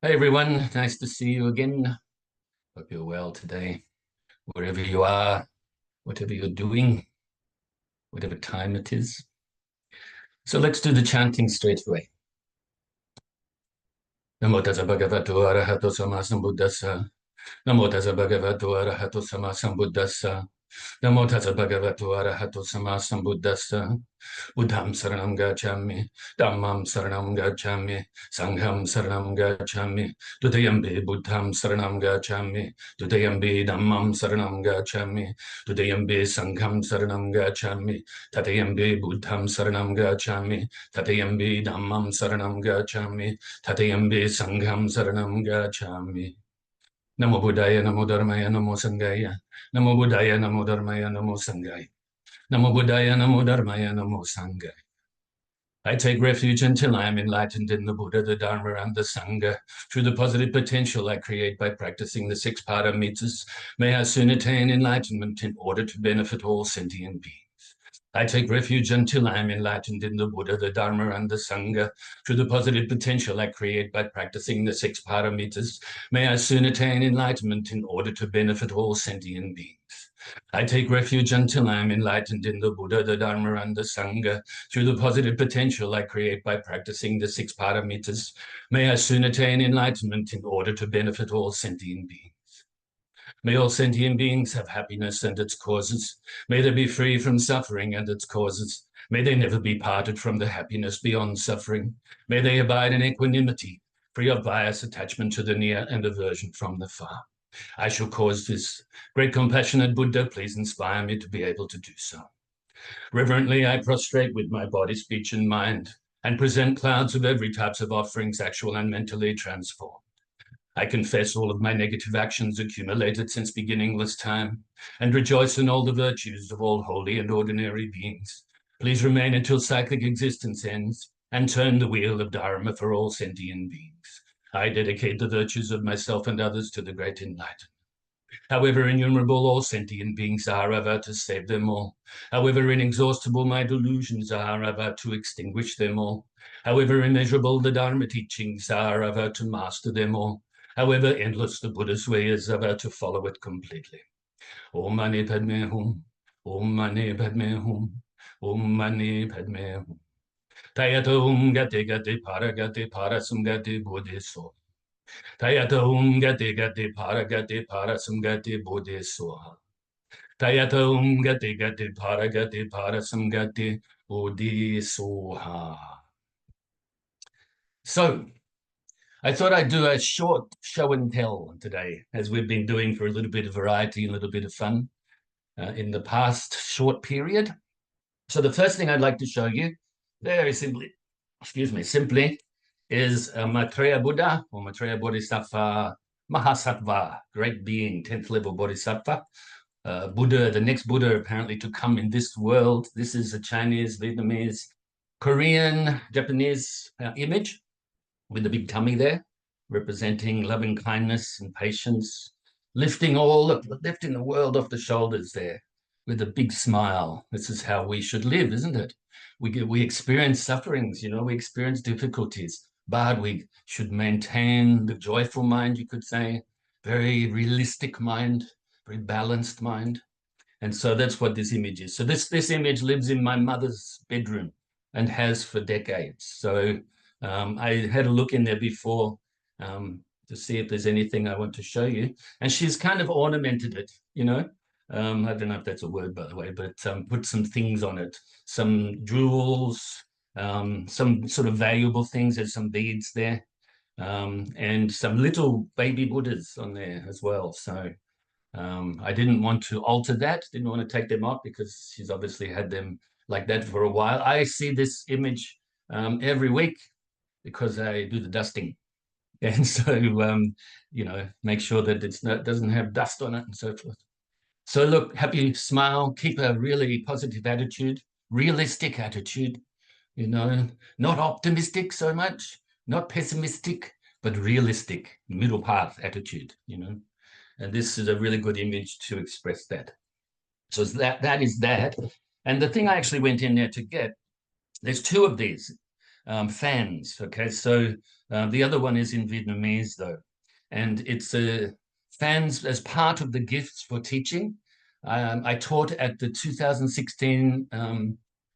Hey everyone, nice to see you again. Hope you're well today, wherever you are, whatever you're doing, whatever time it is. So let's do the chanting straight away. Namo tassa bhagavato arahato sammasambuddhassa. Namo tassa bhagavato arahato sammasambuddhassa. Namo tassa bhagavato arahato sammasambuddhassa. Buddham saranam gacchami, dhammam saranam gacchami, sangham saranam gacchami, tudayambi buddham saranam gacchami, tudayambi dhammam saranam gacchami, tudayambi sangham saranam gacchami, tatayambi buddham saranam gacchami, tatayambi dhammam saranam gacchami, tatayambi sangham saranam gacchami. Namo Buddhaya, Namo Dharmaya, Namo Sanghaya. Namo Buddhaya, Namo Dharmaya, Namo Sanghaya. Namo Buddhaya, Namo Dharmaya, Namo Sanghaya. I take refuge until I am enlightened in the Buddha, the Dharma, and the Sangha. Through the positive potential I create by practicing the six paramitas, may I soon attain enlightenment in order to benefit all sentient beings. I take refuge until I am enlightened in the Buddha, the Dharma, and the Sangha. Through the positive potential I create by practicing the six paramitas, may I soon attain enlightenment in order to benefit all sentient beings. I take refuge until I am enlightened in the Buddha, the Dharma, and the Sangha. Through the positive potential I create by practicing the six paramitas, may I soon attain enlightenment in order to benefit all sentient beings. May all sentient beings have happiness and its causes. May they be free from suffering and its causes. May they never be parted from the happiness beyond suffering. May they abide in equanimity, free of bias, attachment to the near, and aversion from the far. I shall cause this. Great compassionate Buddha, please inspire me to be able to do so. Reverently, I prostrate with my body, speech, and mind, and present clouds of every type of offerings, actual and mentally transformed. I confess all of my negative actions accumulated since beginningless time, and rejoice in all the virtues of all holy and ordinary beings. Please remain until cyclic existence ends, and turn the wheel of Dharma for all sentient beings. I dedicate the virtues of myself and others to the great enlightenment. However innumerable all sentient beings are, I vow to save them all. However inexhaustible my delusions are, I vow to extinguish them all. However immeasurable the Dharma teachings are, I vow to master them all. However endless the Buddha's way is, I vow to follow it completely. Om Mani Padme Hum, Om Mani Padme Hum, Om Mani Padme Hum. Tayata Gate Gate Parasum Gate Bodhiso. Tayata Gate Parasum Gate Bodhiso. Tayata Gate Parasum Gate Bodhiso. So, I thought I'd do a short show and tell today, as we've been doing for a little bit of variety and a little bit of fun in the past short period. So the first thing I'd like to show you, very simply, is Maitreya Buddha or Maitreya Bodhisattva Mahasattva, great being, 10th level Bodhisattva. Buddha, the next Buddha apparently to come in this world. This is a Chinese, Vietnamese, Korean, Japanese image with the big tummy there, representing loving kindness and patience, lifting the world off the shoulders there with a big smile. This is how we should live, isn't it? We experience sufferings, we experience difficulties, but we should maintain the joyful mind, you could say, very realistic mind, very balanced mind. And so that's what this image is. So this image lives in my mother's bedroom and has for decades. So I had a look in there before to see if there's anything I want to show you. And she's kind of ornamented it, I don't know if that's a word, by the way, but put some things on it, some jewels, some sort of valuable things. There's some beads there, and some little baby Buddhas on there as well. So I didn't want to alter that, didn't want to take them off because she's obviously had them like that for a while. I see this image every week because I do the dusting. And so, make sure that it doesn't have dust on it and so forth. So look, happy smile, keep a really positive attitude, realistic attitude, not optimistic so much, not pessimistic, but realistic, middle path attitude, And this is a really good image to express that. So that is that. And the thing I actually went in there to get, there's two of these. fans. Okay, so the other one is in Vietnamese though, and it's fans as part of the gifts for teaching. I taught at the 2016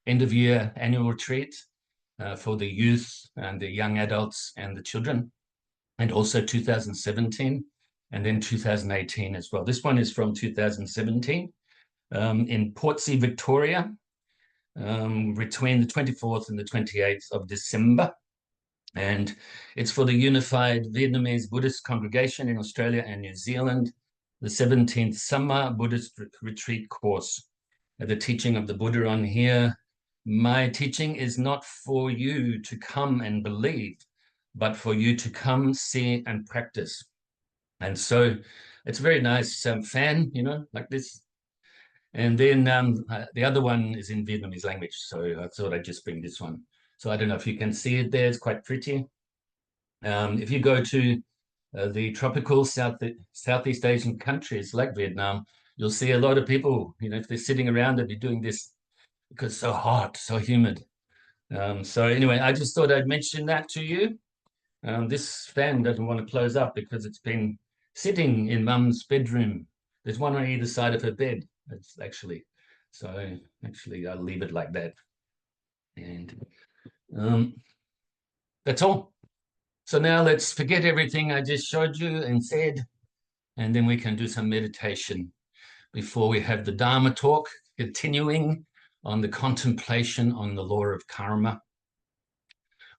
end of year annual retreat for the youth and the young adults and the children, and also 2017 and then 2018 as well. This one is from 2017 in Portsea, Victoria, between the 24th and the 28th of December. And it's for the Unified Vietnamese Buddhist Congregation in Australia and New Zealand, the 17th Summer Buddhist Retreat course. The teaching of the Buddha on here. My teaching is not for you to come and believe, but for you to come, see, and practice. And so it's a very nice fan, you know, like this. And then the other one is in Vietnamese language. So I thought I'd just bring this one. So I don't know if you can see it there. It's quite pretty. If you go to the tropical Southeast Asian countries like Vietnam, you'll see a lot of people, you know, if they're sitting around, they'll be doing this because it's so hot, so humid. So anyway, I just thought I'd mention that to you. This fan doesn't want to close up because it's been sitting in Mum's bedroom. There's one on either side of her bed. It's actually, so actually I'll leave it like that. And that's all. So now let's forget everything I just showed you and said, and then we can do some meditation before we have the Dharma talk, continuing on the contemplation on the law of karma.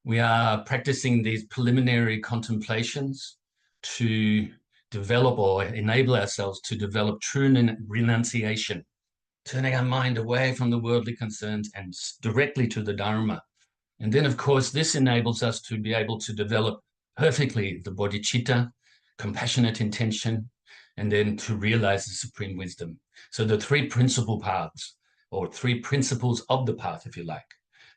We are practicing these preliminary contemplations to develop or enable ourselves to develop true renunciation, turning our mind away from the worldly concerns and directly to the Dharma. And then, of course, this enables us to be able to develop perfectly the bodhicitta, compassionate intention, and then to realize the supreme wisdom. So the three principal paths, or three principles of the path, if you like,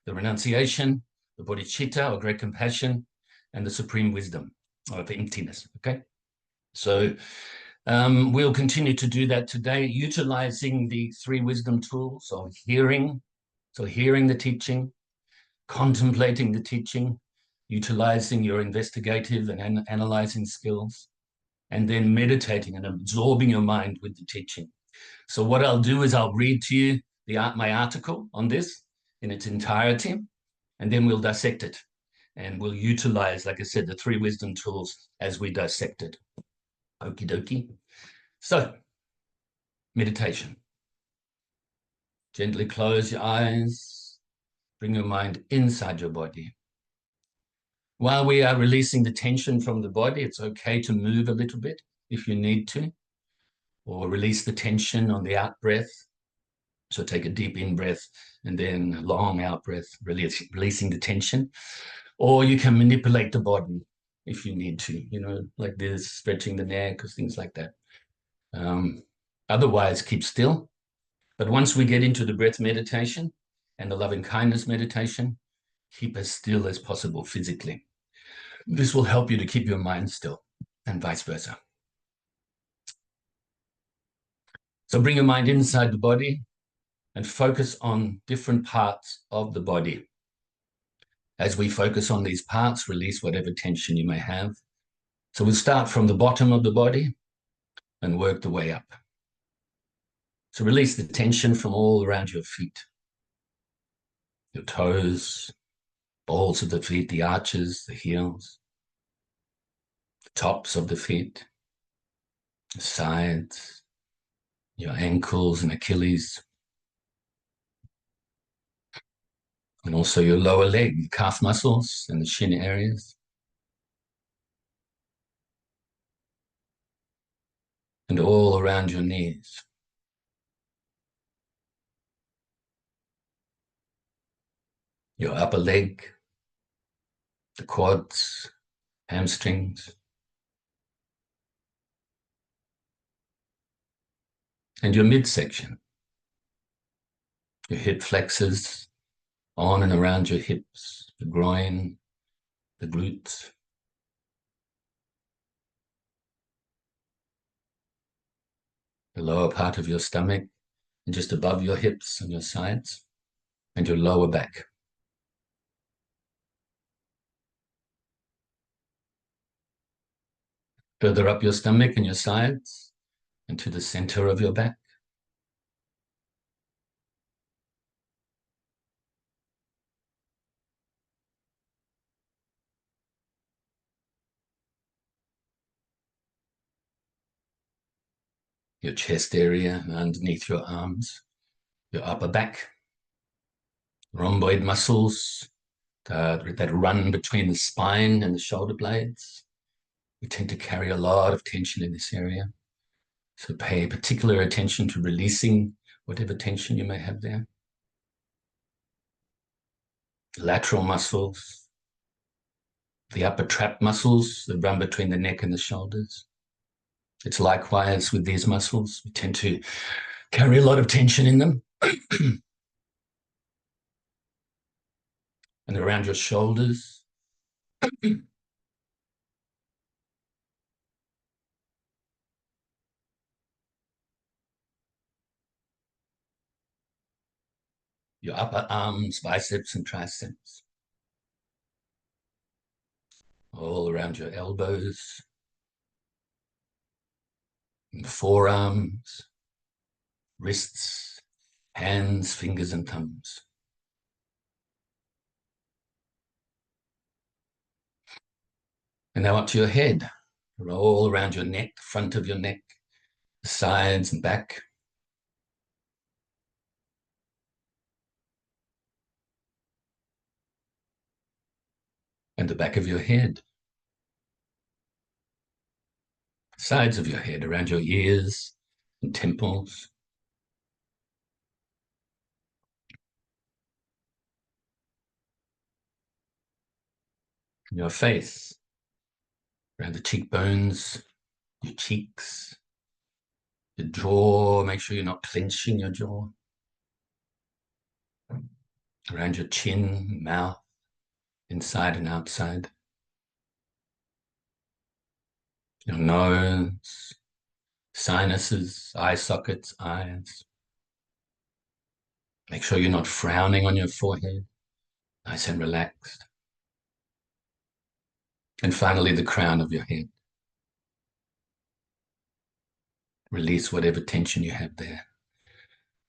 the renunciation, the bodhicitta, or great compassion, and the supreme wisdom, or the emptiness, okay? So we'll continue to do that today, utilizing the three wisdom tools of hearing, so hearing the teaching, contemplating the teaching, utilizing your investigative and analyzing skills, and then meditating and absorbing your mind with the teaching. So what I'll do is I'll read to you my article on this in its entirety, and then we'll dissect it. And we'll utilize, like I said, the three wisdom tools as we dissect it. Okie dokie. So, meditation. Gently close your eyes. Bring your mind inside your body. While we are releasing the tension from the body, it's okay to move a little bit if you need to, or release the tension on the out breath. So take a deep in breath and then a long out breath, releasing the tension. Or you can manipulate the body if you need to, you know, like this, stretching the neck or things like that. Otherwise, keep still. But once we get into the breath meditation and the loving kindness meditation, keep as still as possible physically. This will help you to keep your mind still, and vice versa. So bring your mind inside the body and focus on different parts of the body. As we focus on these parts, release whatever tension you may have. So we'll start from the bottom of the body and work the way up. So release the tension from all around your feet, your toes, balls of the feet, the arches, the heels, the tops of the feet, the sides, your ankles and Achilles, and also your lower leg, calf muscles and the shin areas. And all around your knees. Your upper leg, the quads, hamstrings, and your midsection, your hip flexors, on and around your hips, the groin, the glutes. The lower part of your stomach, and just above your hips and your sides, and your lower back. Further up your stomach and your sides, and to the center of your back. Your chest area underneath your arms, your upper back, rhomboid muscles that run between the spine and the shoulder blades. We tend to carry a lot of tension in this area. So pay particular attention to releasing whatever tension you may have there. Lateral muscles, the upper trap muscles that run between the neck and the shoulders. It's likewise with these muscles. We tend to carry a lot of tension in them. And around your shoulders. Your upper arms, biceps and triceps. All around your elbows, and forearms, wrists, hands, fingers and thumbs. And now up to your head, all around your neck, the front of your neck, the sides and back. And the back of your head. Sides of your head, around your ears and temples. Your face, around the cheekbones, your cheeks, your jaw. Make sure you're not clenching your jaw. Around your chin, mouth, inside and outside. Your nose, sinuses, eye sockets, eyes. Make sure you're not frowning on your forehead, nice and relaxed. And finally, the crown of your head. Release whatever tension you have there.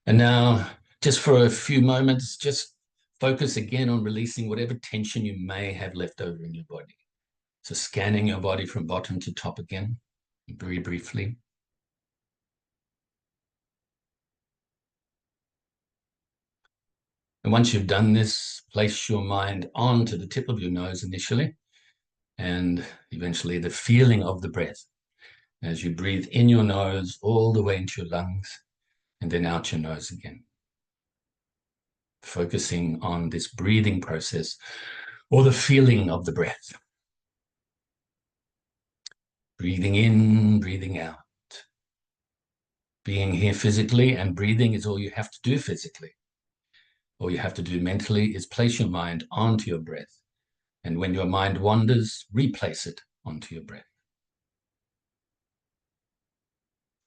And now, just for a few moments, just focus again on releasing whatever tension you may have left over in your body. So scanning your body from bottom to top again, very briefly. And once you've done this, place your mind onto the tip of your nose initially, and eventually the feeling of the breath as you breathe in your nose all the way into your lungs, and then out your nose again. Focusing on this breathing process or the feeling of the breath. Breathing in, breathing out. Being here physically and breathing is all you have to do physically. All you have to do mentally is place your mind onto your breath. And when your mind wanders, replace it onto your breath.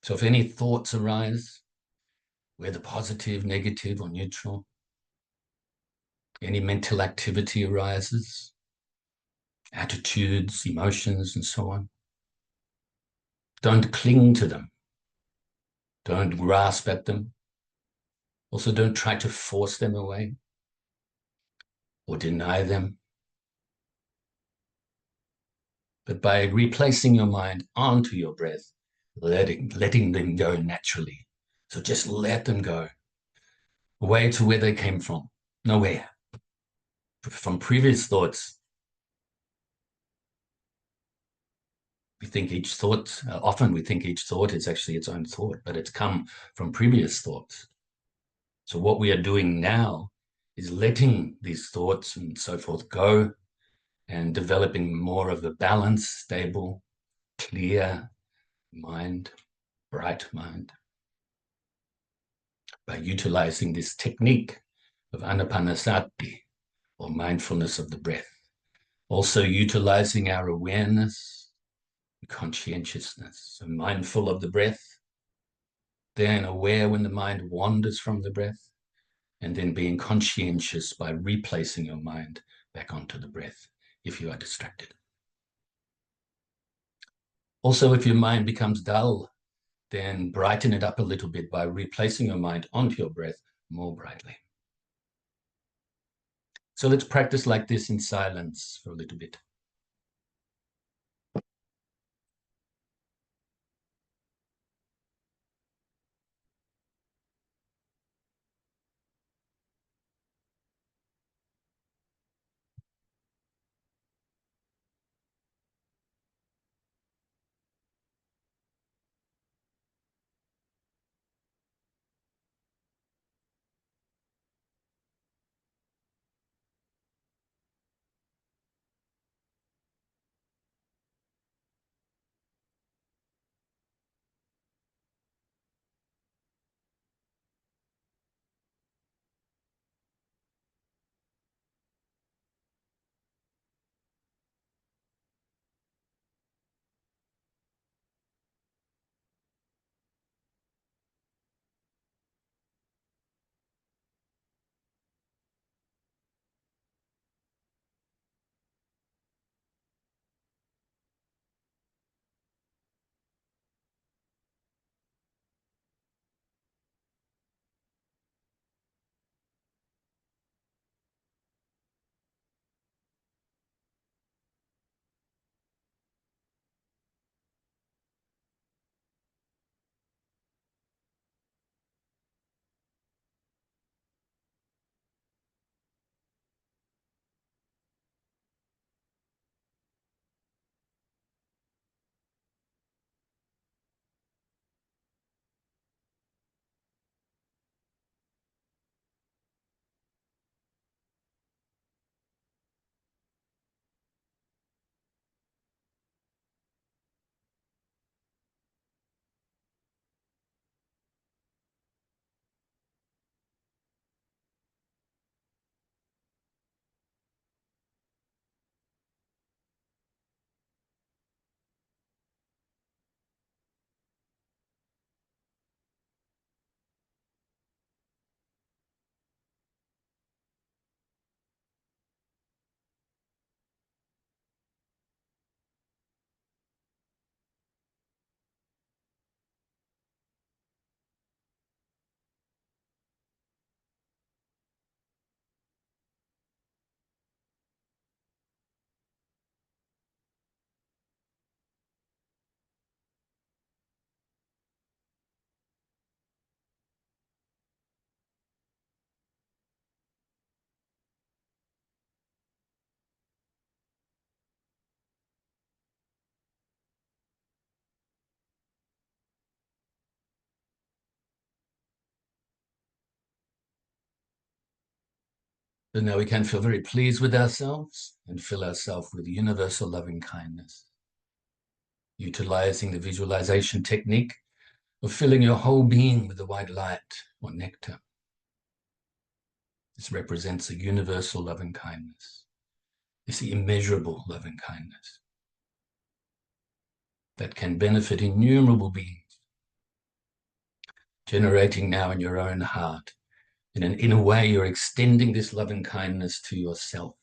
So if any thoughts arise, whether positive, negative, or neutral, any mental activity arises, attitudes, emotions, and so on, don't cling to them. Don't grasp at them. Also, don't try to force them away or deny them. But by replacing your mind onto your breath, letting them go naturally. So just let them go away to where they came from, nowhere. From previous thoughts, we think each thought, often we think each thought is actually its own thought, but it's come from previous thoughts. So what we are doing now is letting these thoughts and so forth go and developing more of a balanced, stable, clear mind, bright mind. By utilizing this technique of anapanasati, or mindfulness of the breath. Also utilizing our awareness and conscientiousness. So mindful of the breath, then aware when the mind wanders from the breath, and then being conscientious by replacing your mind back onto the breath if you are distracted. Also, if your mind becomes dull, then brighten it up a little bit by replacing your mind onto your breath more brightly. So let's practice like this in silence for a little bit. So now we can feel very pleased with ourselves and fill ourselves with universal loving kindness, utilizing the visualization technique of filling your whole being with the white light or nectar. This represents the universal loving kindness. It's the immeasurable loving kindness that can benefit innumerable beings, generating now in your own heart. In a way, you're extending this loving kindness to yourself.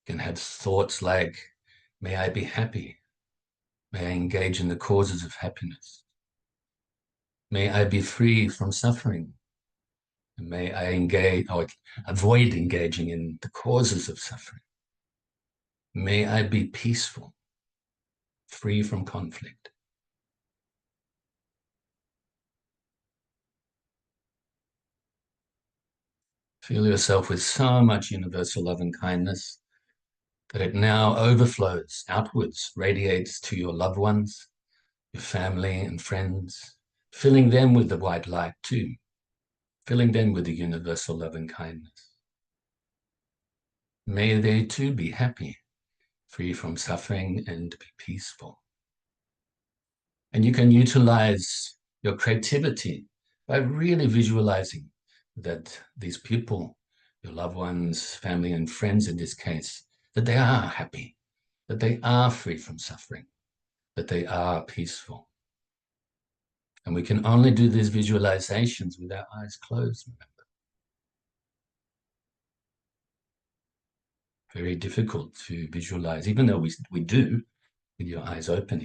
You can have thoughts like, may I be happy. May I engage in the causes of happiness. May I be free from suffering. And may I engage or avoid engaging in the causes of suffering. May I be peaceful, free from conflict. Feel yourself with so much universal love and kindness that it now overflows outwards, radiates to your loved ones, your family and friends, filling them with the white light too, filling them with the universal love and kindness. May they too be happy, free from suffering, and be peaceful. And you can utilize your creativity by really visualizing that these people, your loved ones, family and friends in this case, that they are happy, that they are free from suffering, that they are peaceful. And we can only do these visualizations with our eyes closed, remember. Very difficult to visualize, even though we do with your eyes open,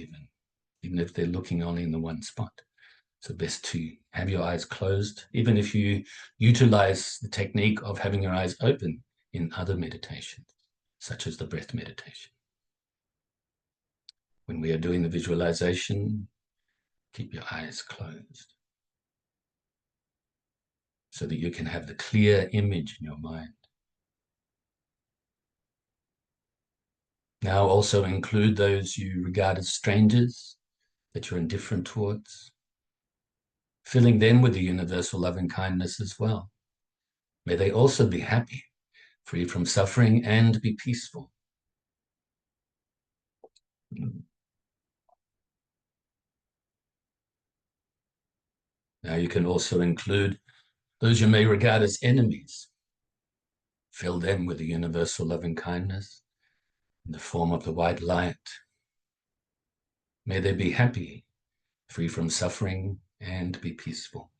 even if they're looking only in the one spot. So best to have your eyes closed, even if you utilize the technique of having your eyes open in other meditations, such as the breath meditation. When we are doing the visualization, keep your eyes closed so that you can have the clear image in your mind. Now also include those you regard as strangers that you're indifferent towards, filling them with the universal loving kindness as well. May they also be happy, free from suffering, and be peaceful. Now you can also include those you may regard as enemies. Fill them with the universal loving kindness in the form of the white light. May they be happy, free from suffering, and be peaceful.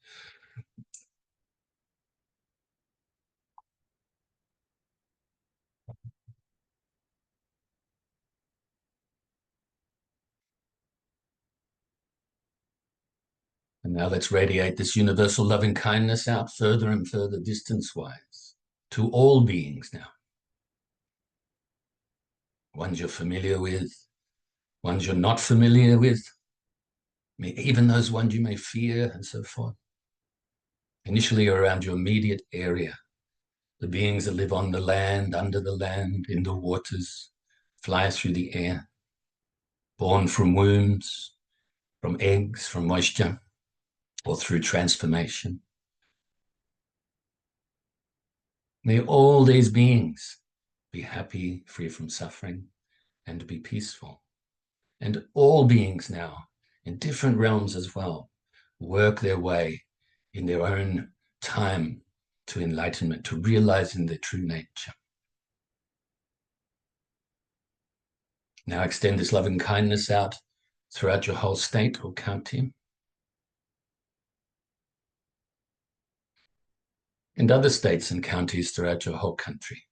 And now let's radiate this universal loving kindness out further and further distance-wise to all beings now. Ones you're familiar with, ones you're not familiar with, even those ones you may fear and so forth. Initially around your immediate area, the beings that live on the land, under the land, in the waters, fly through the air, born from wombs, from eggs, from moisture, or through transformation. May all these beings be happy, free from suffering, and be peaceful. And all beings now, in different realms as well, work their way in their own time to enlightenment, to realizing their true nature. Now extend this loving kindness out throughout your whole state or county, and other states and counties throughout your whole country.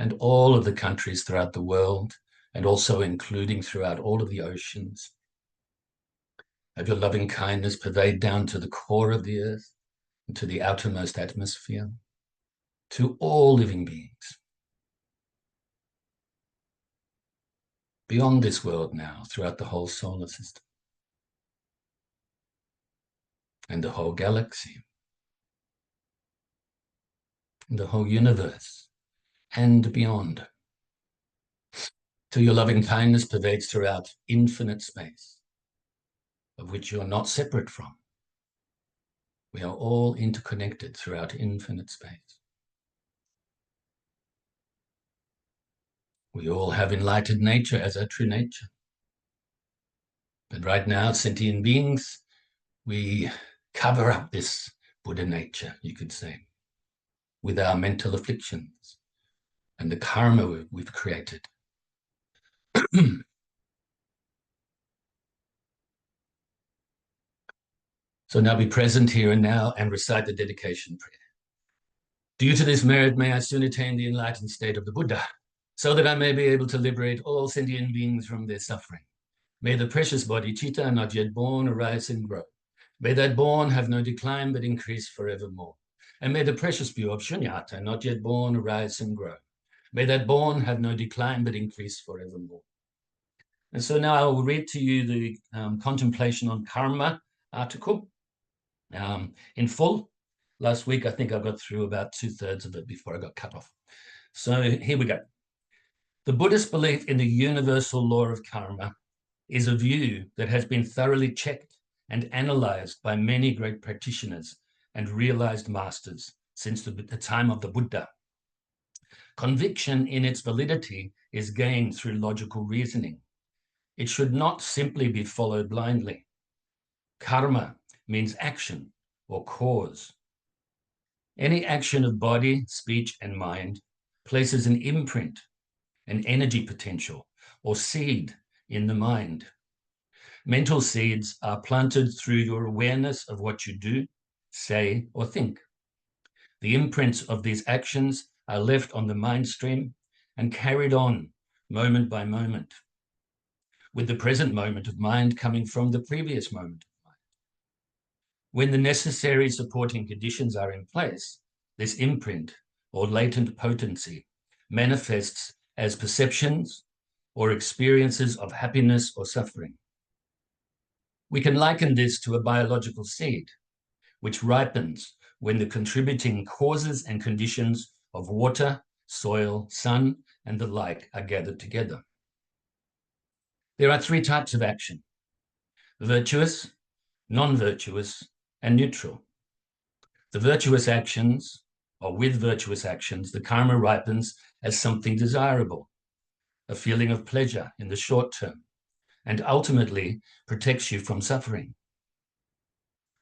And all of the countries throughout the world, and also including throughout all of the oceans. Have your loving kindness pervade down to the core of the earth, and to the outermost atmosphere, to all living beings. Beyond this world now, throughout the whole solar system, and the whole galaxy, and the whole universe, and beyond. Till your loving kindness pervades throughout infinite space, of which you're not separate from. We are all interconnected throughout infinite space. We all have enlightened nature as our true nature. But right now, sentient beings, we cover up this Buddha nature, you could say, with our mental afflictions and the karma we've created. So now be present here and now and recite the dedication prayer. Due to this merit, may I soon attain the enlightened state of the Buddha, so that I may be able to liberate all sentient beings from their suffering. May the precious Bodhicitta not yet born arise and grow. May that born have no decline but increase forevermore. And may the precious view of Shunyata not yet born arise and grow. May that born have no decline but increase forevermore. And so now I will read to you the Contemplation on Karma article in full. Last week, I think I got through about 2/3 of it before I got cut off. So here we go. The Buddhist belief in the universal law of karma is a view that has been thoroughly checked and analyzed by many great practitioners and realized masters since the time of the Buddha. Conviction in its validity is gained through logical reasoning. It should not simply be followed blindly. Karma means action or cause. Any action of body, speech, and mind places an imprint, an energy potential, or seed in the mind. Mental seeds are planted through your awareness of what you do, say, or think. The imprints of these actions are left on the mind stream and carried on moment by moment, with the present moment of mind coming from the previous moment of mind. When the necessary supporting conditions are in place, this imprint or latent potency manifests as perceptions or experiences of happiness or suffering. We can liken this to a biological seed, which ripens when the contributing causes and conditions of water, soil, sun, and the like are gathered together. There are three types of action: virtuous, non-virtuous, and neutral. The virtuous actions, or with virtuous actions, the karma ripens as something desirable, a feeling of pleasure in the short term, and ultimately protects you from suffering.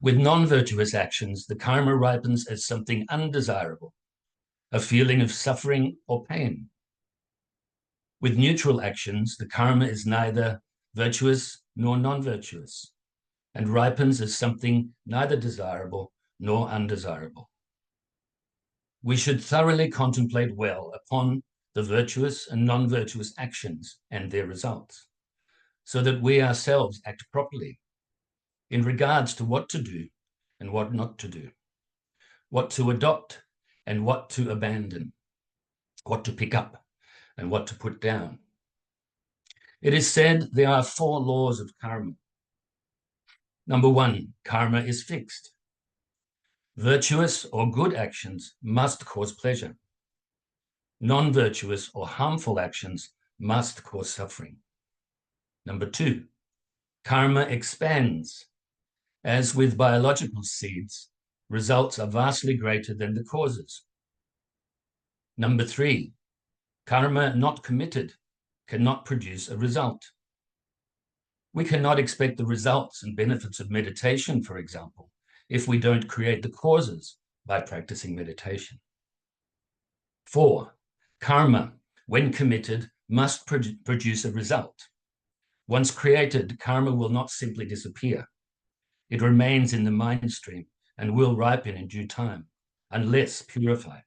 With non-virtuous actions, the karma ripens as something undesirable, a feeling of suffering or pain. With neutral actions, the karma is neither virtuous nor non-virtuous, and ripens as something neither desirable nor undesirable. We should thoroughly contemplate well upon the virtuous and non-virtuous actions and their results, so that we ourselves act properly in regards to what to do and what not to do, what to adopt and what to abandon, what to pick up and what to put down. It is said there are 4 laws of karma. Number 1, karma is fixed. Virtuous or good actions must cause pleasure. Non-virtuous or harmful actions must cause suffering. Number 2, karma expands. As with biological seeds, results are vastly greater than the causes. Number 3, karma not committed cannot produce a result. We cannot expect the results and benefits of meditation, for example, if we don't create the causes by practicing meditation. 4, karma, when committed, must produce a result. Once created, karma will not simply disappear. It remains in the mind stream and will ripen in due time, unless purified.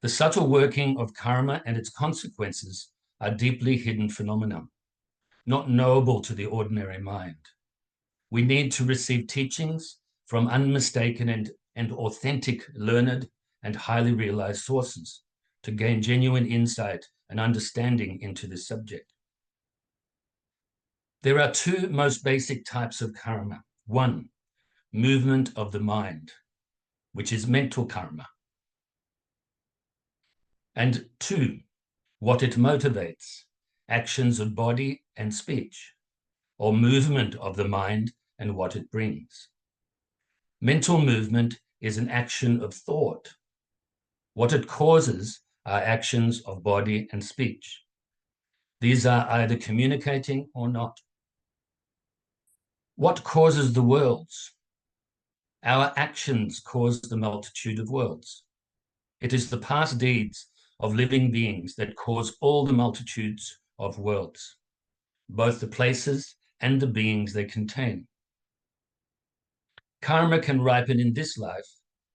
The subtle working of karma and its consequences are deeply hidden phenomena, not knowable to the ordinary mind. We need to receive teachings from unmistaken and authentic, learned, and highly realized sources to gain genuine insight and understanding into this subject. There are 2 most basic types of karma. 1, movement of the mind, which is mental karma. And 2, what it motivates, actions of body and speech, or movement of the mind and what it brings. Mental movement is an action of thought. What it causes are actions of body and speech. These are either communicating or not. What causes the worlds? Our actions cause the multitude of worlds. It is the past deeds of living beings that cause all the multitudes of worlds, both the places and the beings they contain. Karma can ripen in this life,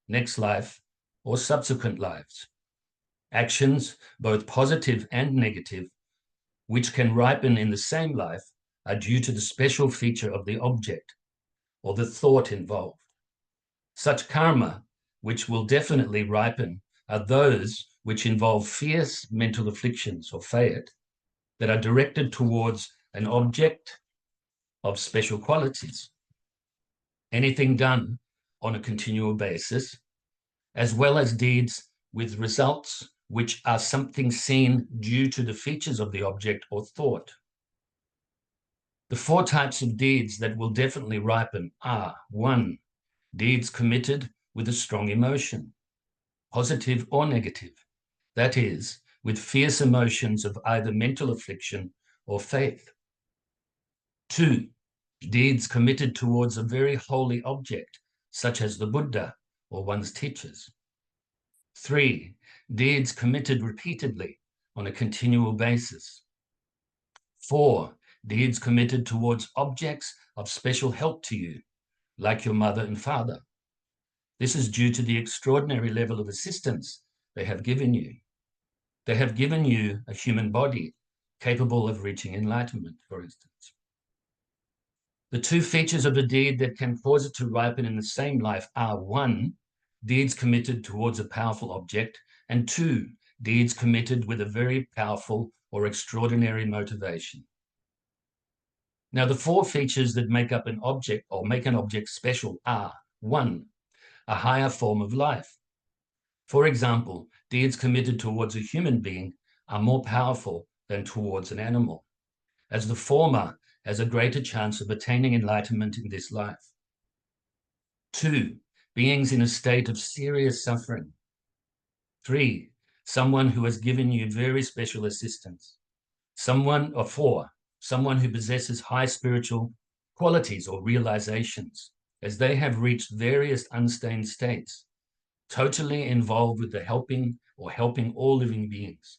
next life, or subsequent lives. Actions, both positive and negative, which can ripen in the same life, are due to the special feature of the object or the thought involved. Such karma, which will definitely ripen, are those which involve fierce mental afflictions or fayat that are directed towards an object of special qualities. Anything done on a continual basis, as well as deeds with results which are something seen due to the features of the object or thought. The 4 types of deeds that will definitely ripen are: 1, deeds committed with a strong emotion, positive or negative, that is, with fierce emotions of either mental affliction or faith. 2, deeds committed towards a very holy object, such as the Buddha or one's teachers. 3, deeds committed repeatedly on a continual basis. 4, deeds committed towards objects of special help to you, like your mother and father. This is due to the extraordinary level of assistance they have given you. They have given you a human body capable of reaching enlightenment, for instance. The two features of a deed that can cause it to ripen in the same life are: one, deeds committed towards a powerful object, and two, deeds committed with a very powerful or extraordinary motivation. Now, the four features that make up an object or make an object special are: one, a higher form of life. For example, deeds committed towards a human being are more powerful than towards an animal, as the former has a greater chance of attaining enlightenment in this life. Two, beings in a state of serious suffering. Three, someone who has given you very special assistance. Four, someone who possesses high spiritual qualities or realizations, as they have reached various unstained states, totally involved with the helping all living beings,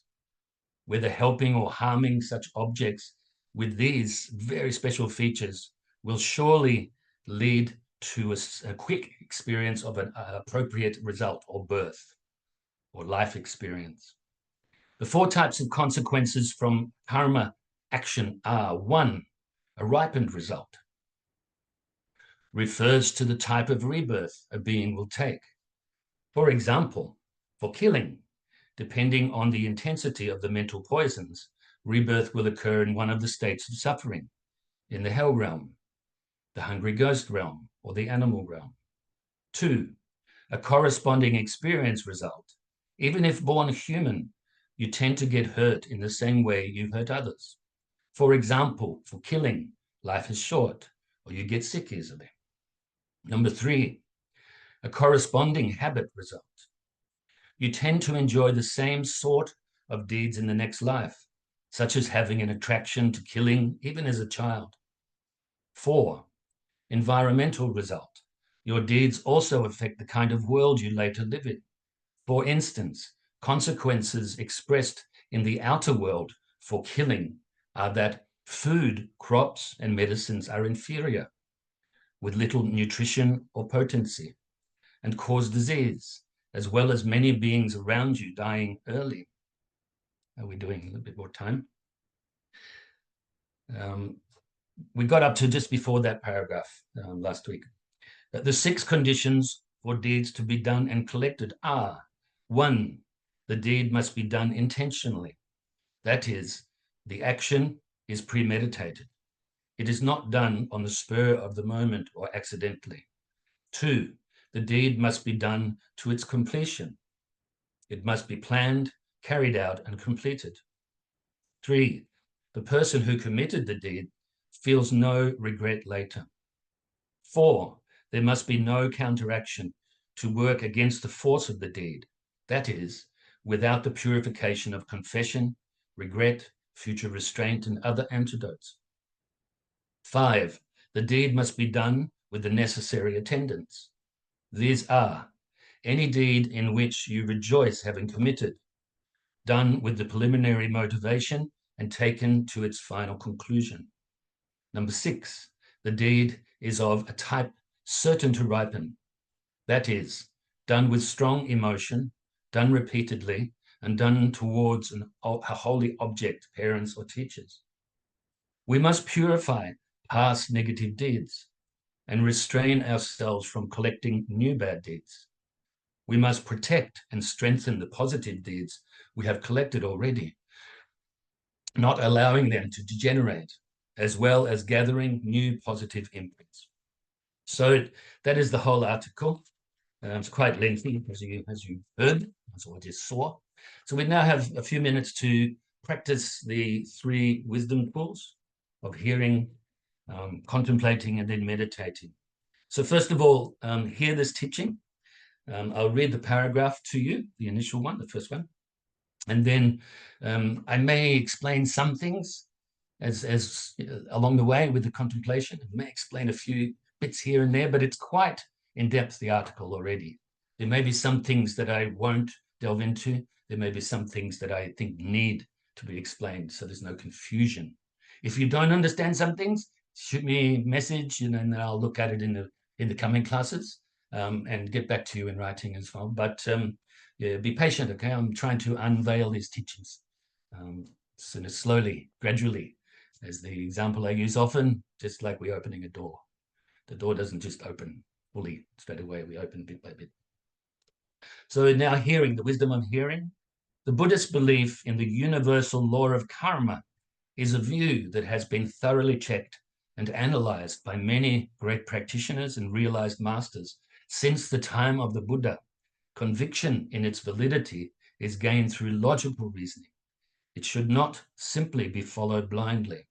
whether helping or harming such objects with these very special features will surely lead to a quick experience of an appropriate result or birth or life experience. The four types of consequences from karma action are: one, a ripened result, refers to the type of rebirth a being will take. For example, for killing, depending on the intensity of the mental poisons, rebirth will occur in one of the states of suffering, in the hell realm, the hungry ghost realm, or the animal realm. Two, a corresponding experience result. Even if born human, you tend to get hurt in the same way you hurt others. For example, for killing, life is short, or you get sick easily. Number three, a corresponding habit result. You tend to enjoy the same sort of deeds in the next life, such as having an attraction to killing, even as a child. Four, environmental result. Your deeds also affect the kind of world you later live in. For instance, consequences expressed in the outer world for killing are that food, crops, and medicines are inferior, with little nutrition or potency, and cause disease, as well as many beings around you dying early. Are we doing a little bit more time? We got up to just before that paragraph last week. The six conditions for deeds to be done and collected are: one, the deed must be done intentionally. That is, the action is premeditated. It is not done on the spur of the moment or accidentally. Two, the deed must be done to its completion. It must be planned, carried out, and completed. Three, the person who committed the deed feels no regret later. Four, there must be no counteraction to work against the force of the deed. That is, without the purification of confession, regret, future restraint, and other antidotes. Five, the deed must be done with the necessary attendants. These are: any deed in which you rejoice having committed, done with the preliminary motivation and taken to its final conclusion. Number six, the deed is of a type certain to ripen. That is, done with strong emotion, done repeatedly, and done towards a holy object, parents or teachers. We must purify past negative deeds and restrain ourselves from collecting new bad deeds. We must protect and strengthen the positive deeds we have collected already, not allowing them to degenerate, as well as gathering new positive imprints. So that is the whole article. It's quite lengthy, as you heard, as I just saw. So we now have a few minutes to practice the three wisdom tools of hearing, contemplating, and then meditating. So first of all, hear this teaching. I'll read the paragraph to you, the initial one, the first one. And then I may explain some things as along the way with the contemplation. I may explain a few bits here and there, but it's quite in-depth, the article already. There may be some things that I won't delve into. There may be some things that I think need to be explained, so there's no confusion. If you don't understand some things, shoot me a message, and then I'll look at it in the coming classes. and get back to you in writing as well. But yeah, be patient, okay? I'm trying to unveil these teachings slowly, gradually, as the example I use often, just like we're opening a door. The door doesn't just open fully straight away. We open bit by bit. So now hearing, the wisdom of hearing. The Buddhist belief in the universal law of karma is a view that has been thoroughly checked and analyzed by many great practitioners and realized masters since the time of the Buddha. Conviction in its validity is gained through logical reasoning. It should not simply be followed blindly.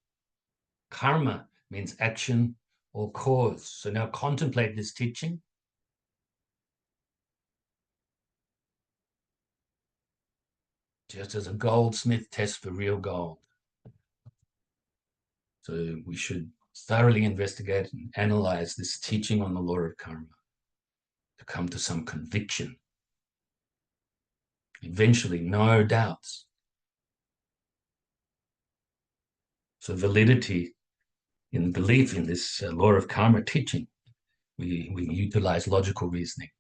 Karma means action or cause. So now contemplate this teaching. Just as a goldsmith tests for real gold. So we should thoroughly investigate and analyze this teaching on the law of karma to come to some conviction. Eventually, no doubts. So validity in belief in this law of karma teaching, we utilize logical reasoning.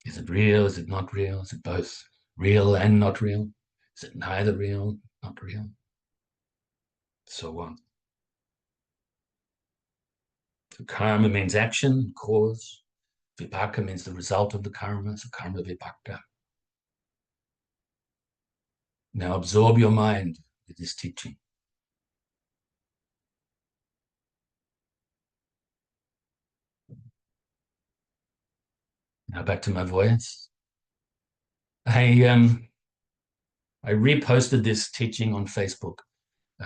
Is it real? Is it not real? Is it both real and not real? Is it neither real, not real? So on. So karma means action, cause. Vipaka means the result of the karma, so karma vipaka. Now absorb your mind with this teaching. Now back to my voice. I reposted this teaching on Facebook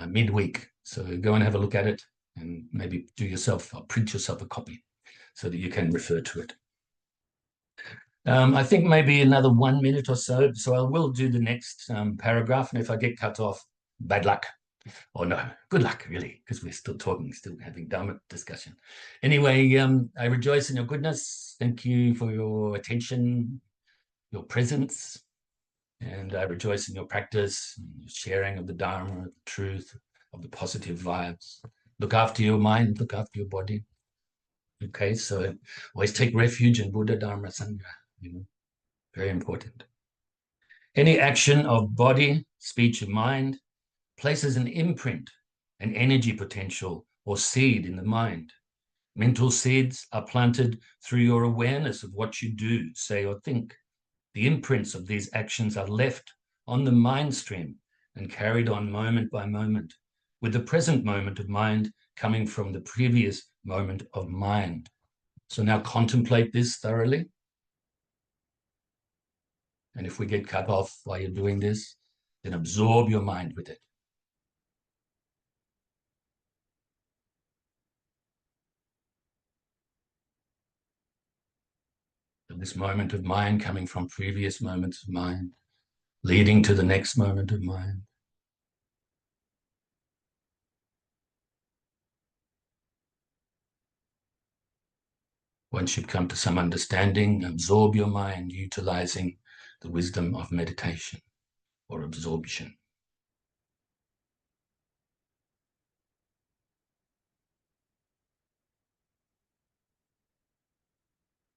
midweek, so go and have a look at it and maybe do yourself, or print yourself a copy so that you can refer to it. I think maybe another 1 minute or so, so I will do the next paragraph, and if I get cut off, bad luck. Or no, good luck, really, because we're still talking, still having Dharma discussion. Anyway, I rejoice in your goodness. Thank you for your attention, your presence, and I rejoice in your practice, and your sharing of the Dharma, the truth, of the positive vibes. Look after your mind, look after your body. Okay, so always take refuge in Buddha, Dharma, Sangha, very important. Any action of body, speech, and mind places an imprint, an energy potential, or seed in the mind. Mental seeds are planted through your awareness of what you do, say, or think. The imprints of these actions are left on the mind stream and carried on moment by moment, with the present moment of mind coming from the previous moment of mind. So now contemplate this thoroughly. And if we get cut off while you're doing this, then absorb your mind with it. This moment of mind coming from previous moments of mind, leading to the next moment of mind. Once you've come to some understanding, absorb your mind, utilizing the wisdom of meditation or absorption.